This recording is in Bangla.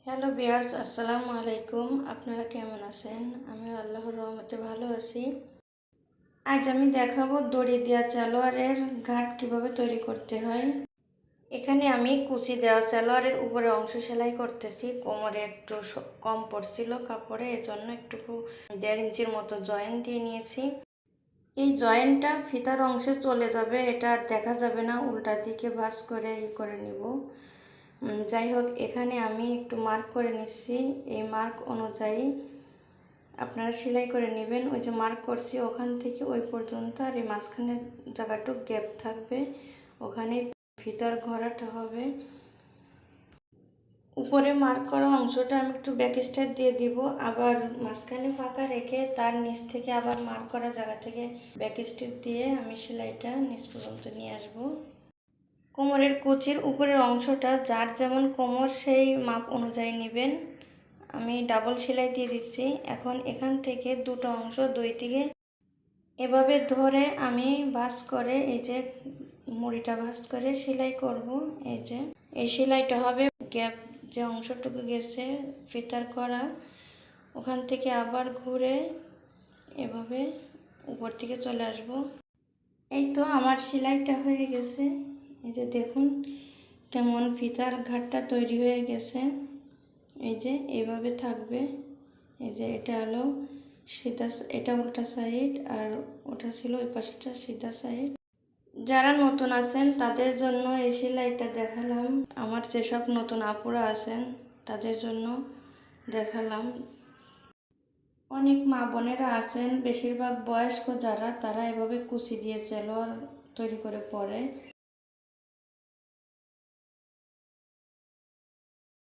হ্যালো ভিউয়ার্স, আসসালামু আলাইকুম। আপনারা কেমন আছেন? আমি আল্লাহর রহমতে ভালো আছি। আজ আমি দেখাবো দড়ি দেওয়া সালোয়ারের ঘাট কিভাবে তৈরি করতে হয়। এখানে আমি কুচি দেওয়া সালোয়ারের উপরে অংশ সেলাই করতেছি। কোমরে একটু কম পড়ছিল কাপড়ে, এজন্য একটু 1.5 ইঞ্চির মতো জয়েন দিয়ে নিয়েছি। এই জয়েন্টটা ফিতার অংশে চলে যাবে, এটা আর দেখা যাবে না। উল্টা দিকে ভাঁজ করে করে নিব। যাই হোক, এখানে আমি একটু মার্ক করে নিচ্ছি। এই মার্ক অনুযায়ী আপনারা সেলাই করে নেবেন। ওই যে মার্ক করছি ওখান থেকে ওই পর্যন্ত, আর এই মাঝখানের জায়গাটুক গ্যাপ থাকবে, ওখানে ফিতার ঘোরাটা হবে। উপরে মার্ক করা অংশটা আমি একটু ব্যাক স্টেপ দিয়ে দিব, আবার মাঝখানে ফাঁকা রেখে তার নিচ থেকে আবার মার্ক করা জায়গা থেকে ব্যাক স্টেপ দিয়ে আমি সেলাইটা নিচ পর্যন্ত নিয়ে আসব। কোমরের কুচির উপরের অংশটা যার যেমন কোমর সেই মাপ অনুযায়ী নেবেন। আমি ডাবল সেলাই দিয়ে দিচ্ছি। এখন এখান থেকে দুটো অংশ দুই দিকে এভাবে ধরে আমি ভাঁজ করে, এই যে মুড়িটা ভাঁজ করে সেলাই করব। এই যে এই সেলাইটা হবে গ্যাপ যে অংশটুকু গেছে ফিতার করা, ওখান থেকে আবার ঘুরে এভাবে উপর দিকে চলে আসব। এই তো আমার সেলাইটা হয়ে গেছে। এই যে দেখুন কেমন ফিতার ঘাটটা তৈরি হয়ে গেছে। এই যে এইভাবে থাকবে। এই যে এটা হলো সিধা, এটা উল্টা সাইড, আর ওটা ছিল ওই পাশেটা সিধা সাইড। যারা নতুন আছেন তাদের জন্য এই সেলাইটা দেখালাম। আমার যেসব নতুন আপুরা আছেন তাদের জন্য দেখালাম। অনেক মা বোনেরা আছেন, বেশিরভাগ বয়স্ক যারা, তারা এভাবে কুচি দিয়ে সালোয়ার তৈরি করে পরে।